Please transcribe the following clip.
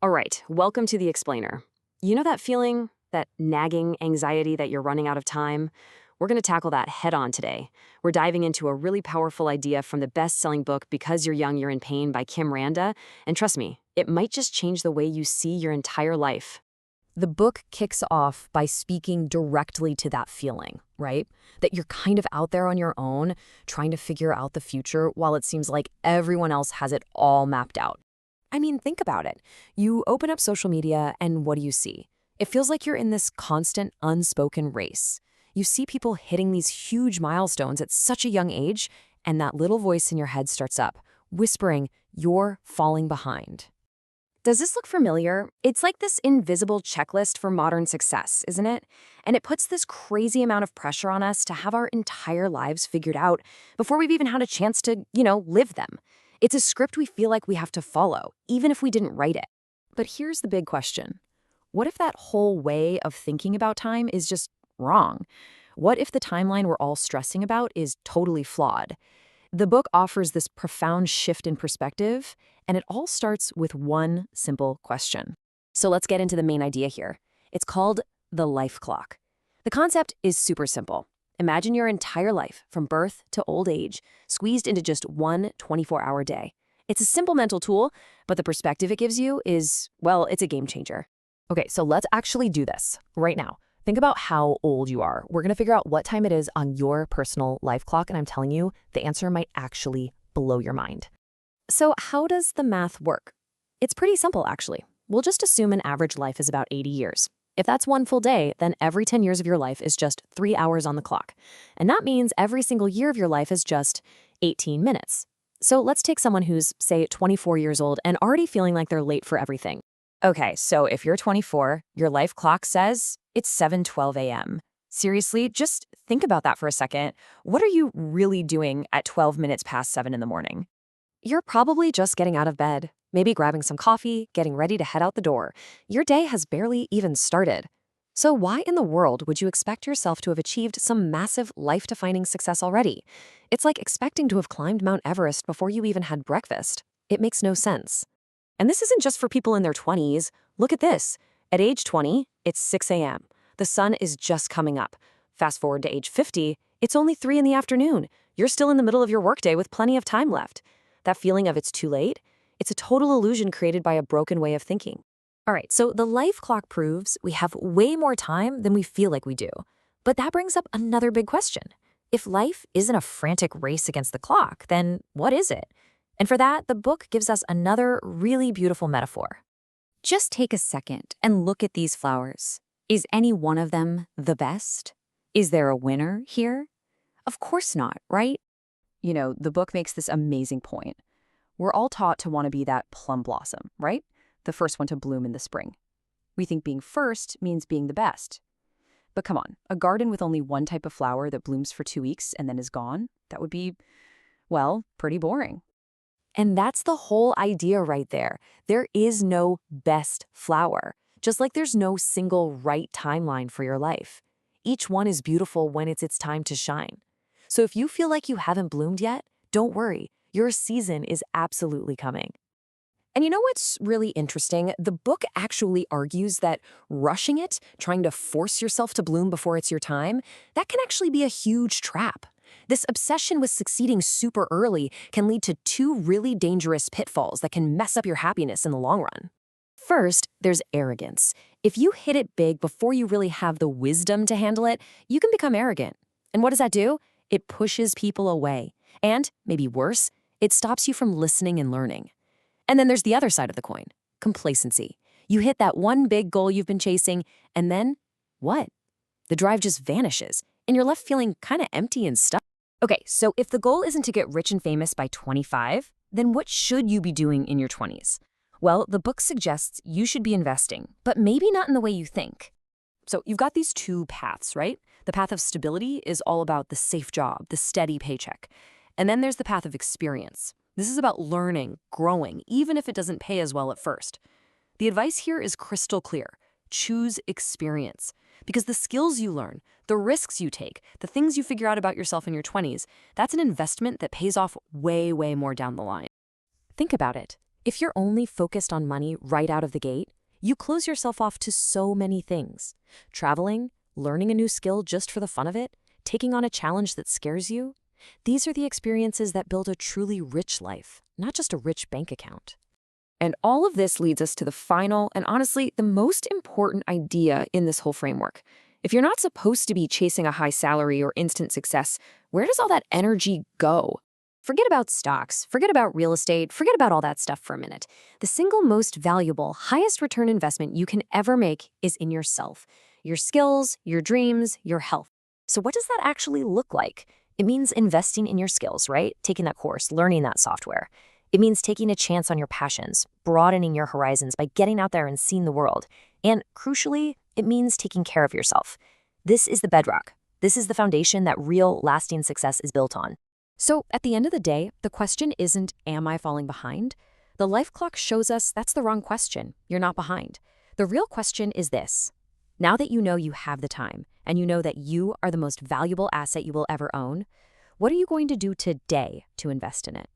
All right, welcome to the explainer. You know that feeling, that nagging anxiety that you're running out of time? We're going to tackle that head on today. We're diving into a really powerful idea from the best selling book, Because You're Young, You're in Pain by Kim Randa. And trust me, it might just change the way you see your entire life. The book kicks off by speaking directly to that feeling, right? That you're kind of out there on your own, trying to figure out the future while it seems like everyone else has it all mapped out. I mean, think about it. You open up social media and what do you see? It feels like you're in this constant, unspoken race. You see people hitting these huge milestones at such a young age, and that little voice in your head starts up, whispering, "You're falling behind." Does this look familiar? It's like this invisible checklist for modern success, isn't it? And it puts this crazy amount of pressure on us to have our entire lives figured out before we've even had a chance to, live them. It's a script we feel like we have to follow, even if we didn't write it. But here's the big question. What if that whole way of thinking about time is just wrong? What if the timeline we're all stressing about is totally flawed? The book offers this profound shift in perspective, and it all starts with one simple question. So let's get into the main idea here. It's called the life clock. The concept is super simple. Imagine your entire life, from birth to old age, squeezed into just one 24-hour day. It's a simple mental tool, but the perspective it gives you is, well, it's a game changer. Okay, so let's actually do this right now. Think about how old you are. We're going to figure out what time it is on your personal life clock, and I'm telling you, the answer might actually blow your mind. So how does the math work? It's pretty simple, actually. We'll just assume an average life is about 80 years. If that's one full day, then every 10 years of your life is just 3 hours on the clock. And that means every single year of your life is just 18 minutes. So let's take someone who's, say, 24 years old and already feeling like they're late for everything. Okay, so if you're 24, your life clock says it's 7:12 a.m. Seriously, just think about that for a second. What are you really doing at 12 minutes past 7 in the morning? You're probably just getting out of bed, maybe grabbing some coffee, getting ready to head out the door. Your day has barely even started. So why in the world would you expect yourself to have achieved some massive life-defining success already? It's like expecting to have climbed Mount Everest before you even had breakfast. It makes no sense. And this isn't just for people in their 20s. Look at this. At age 20, it's 6 a.m. The sun is just coming up. Fast forward to age 50, it's only 3 in the afternoon. You're still in the middle of your workday with plenty of time left. That feeling of it's too late, it's a total illusion created by a broken way of thinking. All right, so the life clock proves we have way more time than we feel like we do. But that brings up another big question. If life isn't a frantic race against the clock, then what is it? And for that, the book gives us another really beautiful metaphor. Just take a second and look at these flowers. Is any one of them the best? Is there a winner here? Of course not, right? You know, the book makes this amazing point. We're all taught to want to be that plum blossom, right? The first one to bloom in the spring. We think being first means being the best. But come on, a garden with only one type of flower that blooms for 2 weeks and then is gone, that would be, well, pretty boring. And that's the whole idea right there. There is no best flower, just like there's no single right timeline for your life. Each one is beautiful when it's its time to shine. So if you feel like you haven't bloomed yet, don't worry. Your season is absolutely coming. And you know what's really interesting? The book actually argues that rushing it, trying to force yourself to bloom before it's your time, that can actually be a huge trap. This obsession with succeeding super early can lead to 2 really dangerous pitfalls that can mess up your happiness in the long run. First, there's arrogance. If you hit it big before you really have the wisdom to handle it, you can become arrogant. And what does that do? It pushes people away. And, maybe worse, it stops you from listening and learning. And then there's the other side of the coin, complacency. You hit that one big goal you've been chasing, and then, what? The drive just vanishes, and you're left feeling kind of empty and stuck. Okay, so if the goal isn't to get rich and famous by 25, then what should you be doing in your 20s? Well, the book suggests you should be investing, but maybe not in the way you think. So you've got these 2 paths, right? The path of stability is all about the safe job, the steady paycheck. And then there's the path of experience. This is about learning, growing, even if it doesn't pay as well at first. The advice here is crystal clear. Choose experience. Because the skills you learn, the risks you take, the things you figure out about yourself in your 20s, that's an investment that pays off way, way more down the line. Think about it. If you're only focused on money right out of the gate, you close yourself off to so many things. Traveling, learning a new skill just for the fun of it, taking on a challenge that scares you. These are the experiences that build a truly rich life, not just a rich bank account. And all of this leads us to the final and honestly the most important idea in this whole framework. If you're not supposed to be chasing a high salary or instant success, where does all that energy go? Forget about stocks, forget about real estate, forget about all that stuff for a minute. The single most valuable, highest return investment you can ever make is in yourself. Your skills, your dreams, your health. So what does that actually look like? It means investing in your skills, right? Taking that course, learning that software. It means taking a chance on your passions, broadening your horizons by getting out there and seeing the world. And crucially, it means taking care of yourself. This is the bedrock. This is the foundation that real, lasting success is built on. So at the end of the day, the question isn't, am I falling behind? The life clock shows us that's the wrong question. You're not behind. The real question is this. Now that you know you have the time, and you know that you are the most valuable asset you will ever own, what are you going to do today to invest in it?